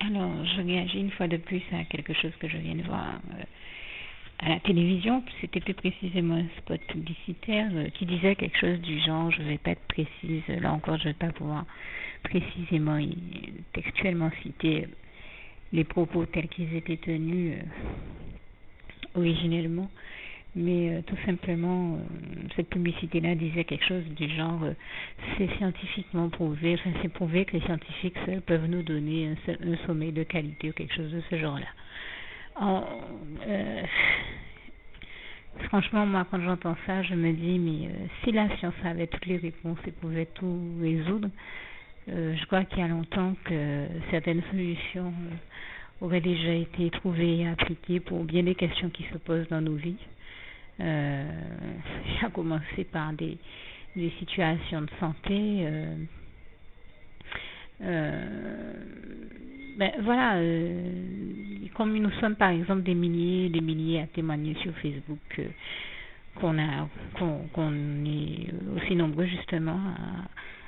Alors, je réagis une fois de plus à quelque chose que je viens de voir à la télévision. C'était plus précisément un spot publicitaire qui disait quelque chose du genre, je ne vais pas être précise, là encore je ne vais pas pouvoir précisément textuellement citer les propos tels qu'ils étaient tenus originellement, mais tout simplement cette publicité-là disait quelque chose du genre c'est scientifiquement prouvé, enfin c'est prouvé que les scientifiques seuls peuvent nous donner un sommeil de qualité ou quelque chose de ce genre-là. Franchement, moi, quand j'entends ça, je me dis, mais si la science avait toutes les réponses et pouvait tout résoudre, je crois qu'il y a longtemps que certaines solutions auraient déjà été trouvées et appliquées pour bien des questions qui se posent dans nos vies. À commencer par des situations de santé. Voilà, comme nous sommes par exemple des milliers à témoigner sur Facebook, qu'on est aussi nombreux justement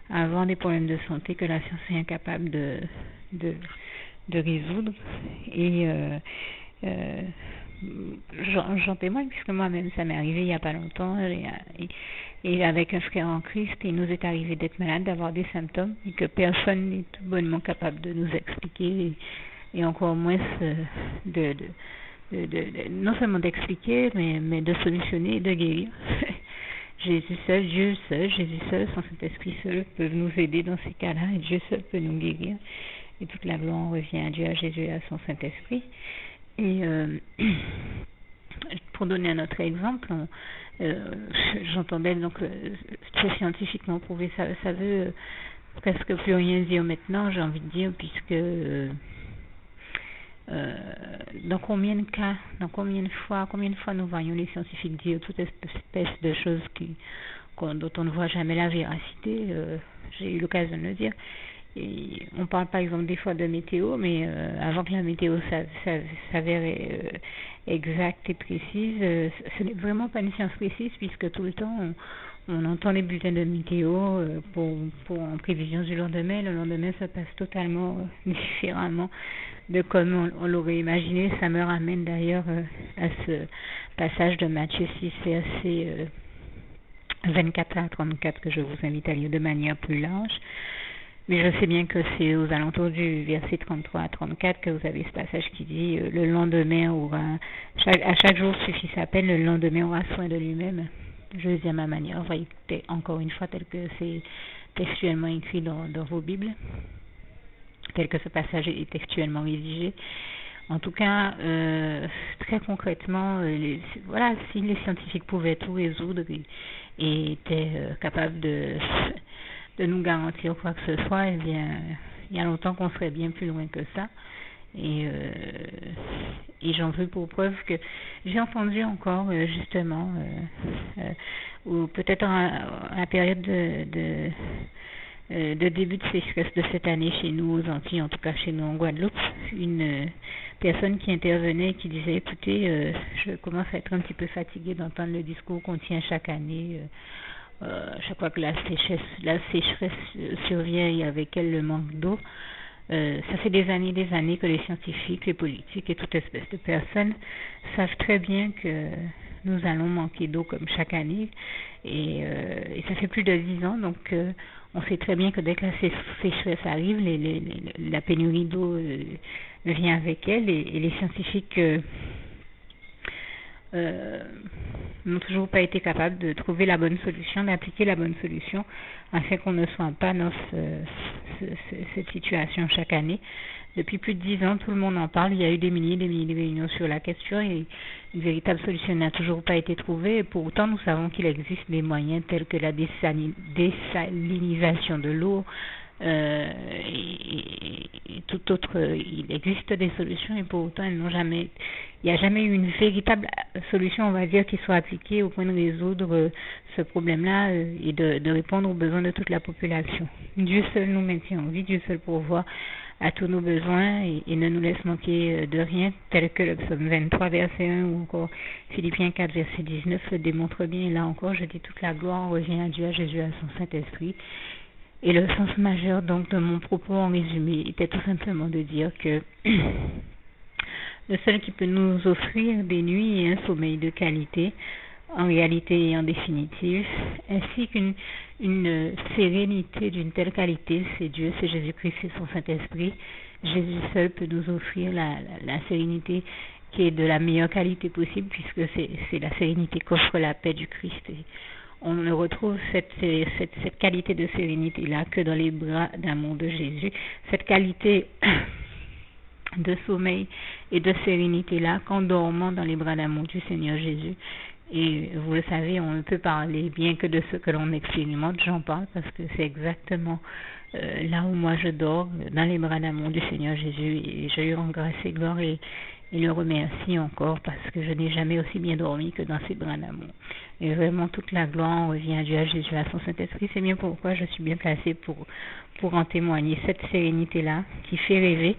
à avoir des problèmes de santé que la science est incapable de résoudre. Et j'en témoigne puisque moi-même ça m'est arrivé il n'y a pas longtemps et avec un frère en Christ, il nous est arrivé d'être malade, d'avoir des symptômes et que personne n'est tout bonnement capable de nous expliquer et encore moins non seulement d'expliquer mais de solutionner et de guérir. Jésus seul, Dieu seul, Jésus seul, son Saint-Esprit seul peuvent nous aider dans ces cas-là et Dieu seul peut nous guérir. Et toute la gloire revient à Dieu, à Jésus et à son Saint-Esprit. Et pour donner un autre exemple, j'entendais donc c'est scientifiquement prouvé, ça veut presque plus rien dire maintenant, j'ai envie de dire, puisque dans combien de cas, combien de fois nous voyons les scientifiques dire toute espèce de choses dont on ne voit jamais la véracité. J'ai eu l'occasion de le dire. Et on parle par exemple des fois de météo, mais avant que la météo s'avère exacte et précise, ce n'est vraiment pas une science précise puisque tout le temps on entend les bulletins de météo pour en prévision du lendemain. Le lendemain se passe totalement différemment de comme on l'aurait imaginé. Ça me ramène d'ailleurs à ce passage de Matthieu 6 verset 24 à 34 que je vous invite à lire de manière plus large. Mais je sais bien que c'est aux alentours du verset 33 à 34 que vous avez ce passage qui dit le lendemain aura, à chaque jour suffit sa peine, le lendemain aura soin de lui-même. Je le dis à ma manière, voyez encore une fois tel que c'est textuellement écrit dans vos Bibles, tel que ce passage est textuellement rédigé. En tout cas, très concrètement, voilà, si les scientifiques pouvaient tout résoudre et étaient capables de nous garantir quoi que ce soit, eh bien, il y a longtemps qu'on serait bien plus loin que ça. Et j'en veux pour preuve que j'ai entendu encore justement, ou peut-être à la période de début de sécheresse de cette année chez nous aux Antilles, en tout cas chez nous en Guadeloupe, une personne qui intervenait et qui disait écoutez, je commence à être un petit peu fatiguée d'entendre le discours qu'on tient chaque année. Chaque fois que la sécheresse survient et avec elle le manque d'eau, ça fait des années que les scientifiques, les politiques et toute espèce de personnes savent très bien que nous allons manquer d'eau comme chaque année et ça fait plus de 10 ans, donc on sait très bien que dès que la sécheresse arrive, la pénurie d'eau vient avec elle et les scientifiques n'ont toujours pas été capables de trouver la bonne solution, d'appliquer la bonne solution afin qu'on ne soit pas dans cette situation chaque année. Depuis plus de 10 ans, tout le monde en parle. Il y a eu des milliers de réunions sur la question et une véritable solution n'a toujours pas été trouvée. Et pour autant, nous savons qu'il existe des moyens tels que la désalinisation de l'eau, et tout autre, il existe des solutions et pour autant il n'y a jamais eu une véritable solution, on va dire, qui soit appliquée au point de résoudre ce problème-là et de répondre aux besoins de toute la population. Dieu seul nous maintient en vie, Dieu seul pourvoit à tous nos besoins et ne nous laisse manquer de rien, tel que le psaume 23 verset 1 ou encore Philippiens 4 verset 19 le démontre bien. Et là encore, je dis toute la gloire revient à Dieu, à Jésus, à son Saint-Esprit. Et le sens majeur donc de mon propos en résumé était tout simplement de dire que le seul qui peut nous offrir des nuits et un sommeil de qualité, en réalité et en définitive, ainsi qu'une sérénité d'une telle qualité, c'est Dieu, c'est Jésus-Christ, c'est son Saint-Esprit. Jésus seul peut nous offrir la sérénité qui est de la meilleure qualité possible, puisque c'est la sérénité qu'offre la paix du Christ. Et on ne retrouve cette qualité de sérénité-là que dans les bras d'amour de Jésus. Cette qualité de sommeil et de sérénité-là qu'en dormant dans les bras d'amour du Seigneur Jésus. Et vous le savez, on ne peut parler bien que de ce que l'on expérimente. J'en parle parce que c'est exactement là où moi je dors, dans les bras d'amour du Seigneur Jésus. Et je lui rends grâce et gloire et le remercie encore parce que je n'ai jamais aussi bien dormi que dans ses bras d'amour. Et vraiment, toute la gloire revient à Dieu, à Jésus, à son Saint-Esprit. C'est bien pourquoi je suis bien placée pour en témoigner. Cette sérénité-là qui fait rêver,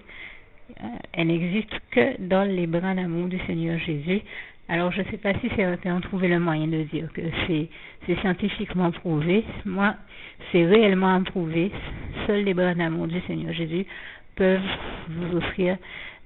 elle n'existe que dans les bras d'amour du Seigneur Jésus. Alors, je ne sais pas si certains ont trouvé le moyen de dire que c'est scientifiquement prouvé. Moi, c'est réellement prouvé. Seuls les bras d'amour du Seigneur Jésus peuvent vous offrir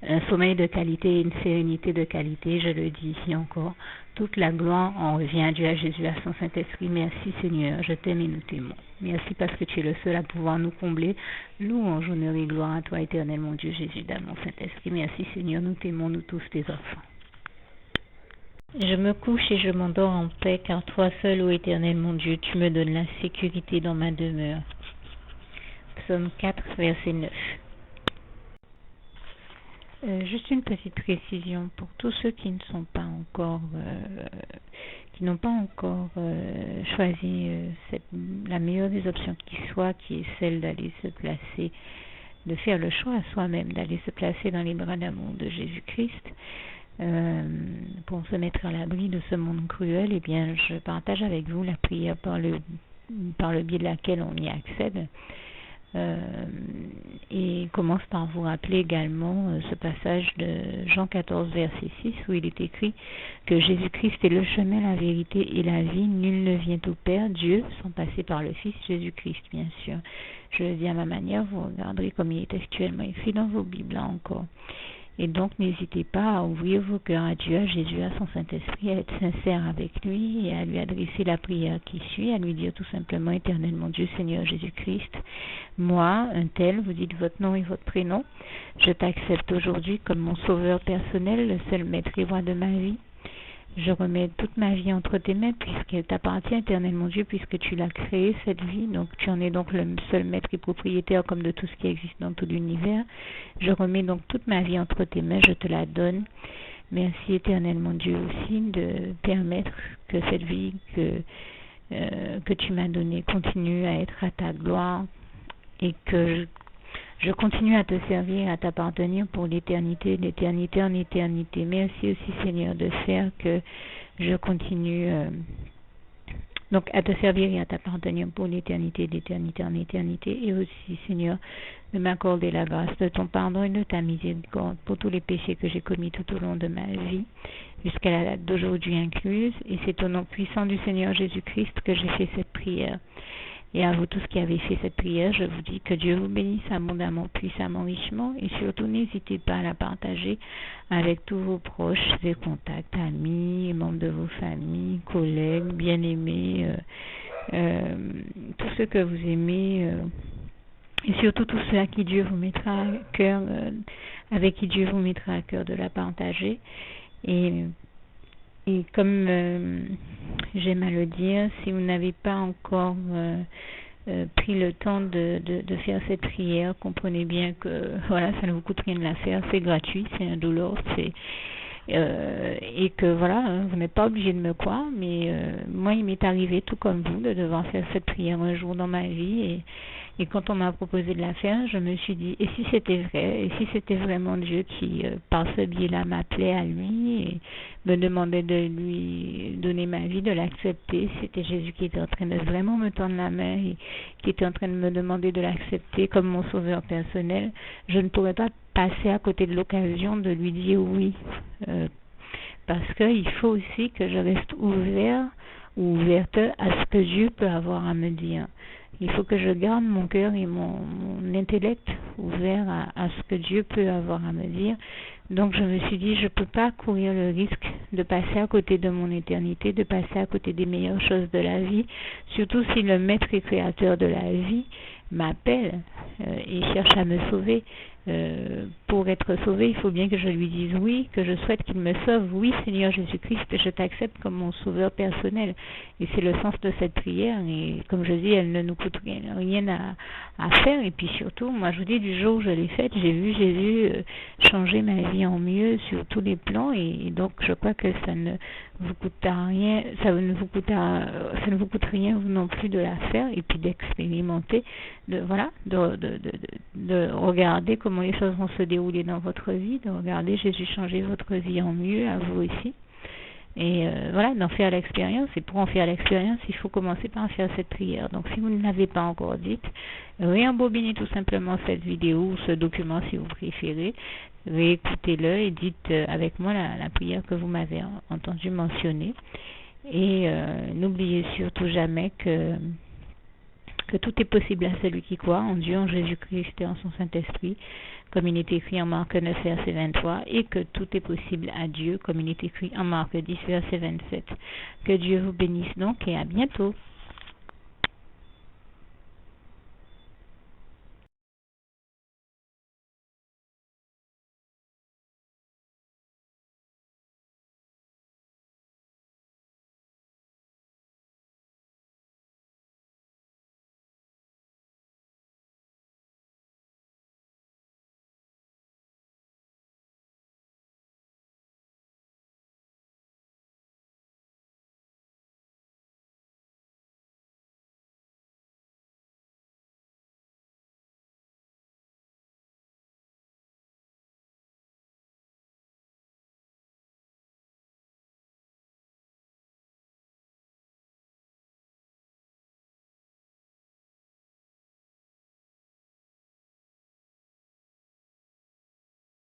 un sommeil de qualité et une sérénité de qualité. Je le dis ici encore. Toute la gloire en revient à Dieu, à Jésus, à son Saint-Esprit. Merci Seigneur, je t'aime et nous t'aimons. Merci parce que tu es le seul à pouvoir nous combler. Louange, honneur et gloire à toi, éternel mon Dieu, Jésus, d'amour Saint-Esprit. Merci Seigneur, nous t'aimons, nous tous tes enfants. Je me couche et je m'endors en paix, car toi seul, ô éternel mon Dieu, tu me donnes la sécurité dans ma demeure. Psaume 4, verset 9. Juste une petite précision pour tous ceux qui ne sont pas encore, qui n'ont pas encore choisi la meilleure des options qui soit, qui est celle d'aller se placer, de faire le choix à soi-même, d'aller se placer dans les bras d'amour de Jésus-Christ, pour se mettre à l'abri de ce monde cruel. Eh bien, je partage avec vous la prière par le biais de laquelle on y accède. Et commence par vous rappeler également ce passage de Jean 14 verset 6 où il est écrit que Jésus-Christ est le chemin, la vérité et la vie. Nul ne vient au Père, Dieu, sans passer par le Fils Jésus-Christ, bien sûr. Je le dis à ma manière, vous regarderez comme il est actuellement écrit dans vos Bibles là encore. Et donc, n'hésitez pas à ouvrir vos cœurs à Dieu, à Jésus, à son Saint-Esprit, à être sincère avec lui et à lui adresser la prière qui suit, à lui dire tout simplement, éternel mon Dieu, Seigneur Jésus-Christ, moi, un tel, vous dites votre nom et votre prénom, je t'accepte aujourd'hui comme mon sauveur personnel, le seul maître et roi de ma vie. Je remets toute ma vie entre tes mains puisqu'elle t'appartient, éternel mon Dieu, puisque tu l'as créée, cette vie. Donc tu en es donc le seul maître et propriétaire comme de tout ce qui existe dans tout l'univers. Je remets donc toute ma vie entre tes mains, je te la donne. Merci, éternel mon Dieu, aussi de permettre que cette vie que tu m'as donnée continue à être à ta gloire et que je continue à te servir, à t'appartenir pour l'éternité, d'éternité en éternité. Merci aussi, Seigneur, de faire que je continue donc à te servir et à t'appartenir pour l'éternité, d'éternité en éternité. Et aussi, Seigneur, de m'accorder la grâce de ton pardon et de ta miséricorde pour tous les péchés que j'ai commis tout au long de ma vie, jusqu'à la date d'aujourd'hui incluse. Et c'est au nom puissant du Seigneur Jésus-Christ que j'ai fait cette prière. Et à vous tous qui avez fait cette prière, je vous dis que Dieu vous bénisse abondamment, puissamment, richement. Et surtout, n'hésitez pas à la partager avec tous vos proches et contacts, amis, membres de vos familles, collègues, bien-aimés, tous ceux que vous aimez, et surtout tous ceux à qui Dieu vous mettra à cœur, avec qui Dieu vous mettra à cœur de la partager. Et comme j'aime à le dire, si vous n'avez pas encore pris le temps de faire cette prière, comprenez bien que voilà, ça ne vous coûte rien de la faire, c'est gratuit, c'est indolore, et que voilà, vous n'êtes pas obligé de me croire, mais moi il m'est arrivé tout comme vous de devoir faire cette prière un jour dans ma vie, et quand on m'a proposé de la faire, je me suis dit, et si c'était vrai, et si c'était vraiment Dieu qui, par ce biais-là, m'appelait à lui et me demandait de lui donner ma vie, de l'accepter, c'était Jésus qui était en train de vraiment me tendre la main et qui était en train de me demander de l'accepter comme mon sauveur personnel, je ne pourrais pas passer à côté de l'occasion de lui dire oui, parce qu'il faut aussi que je reste ouvert ou ouverte à ce que Dieu peut avoir à me dire. Il faut que je garde mon cœur et mon intellect ouvert à ce que Dieu peut avoir à me dire. Donc je me suis dit, je ne peux pas courir le risque de passer à côté de mon éternité, de passer à côté des meilleures choses de la vie, surtout si le maître et créateur de la vie m'appelle et cherche à me sauver. Pour être sauvé, il faut bien que je lui dise oui, que je souhaite qu'il me sauve. Oui, Seigneur Jésus-Christ, je t'accepte comme mon sauveur personnel. Et c'est le sens de cette prière. Et comme je dis, elle ne nous coûte rien à faire. Et puis surtout, moi je vous dis, du jour où je l'ai faite, j'ai vu Jésus changer ma vie en mieux sur tous les plans. Et donc je crois que ça ne vous coûte rien, ça ne vous coûte rien vous non plus de la faire et puis d'expérimenter, de regarder comment les choses vont se dérouler dans votre vie, de regarder Jésus changer votre vie en mieux, à vous aussi. Et d'en faire l'expérience. Et pour en faire l'expérience, il faut commencer par faire cette prière. Donc si vous ne l'avez pas encore dite, réembobinez tout simplement cette vidéo ou ce document si vous préférez, réécoutez-le et dites avec moi la prière que vous m'avez entendu mentionner. Et n'oubliez surtout jamais que tout est possible à celui qui croit en Dieu, en Jésus-Christ et en son Saint-Esprit, comme il est écrit en Marc 9, verset 23, et que tout est possible à Dieu, comme il est écrit en Marc 10, verset 27. Que Dieu vous bénisse donc et à bientôt.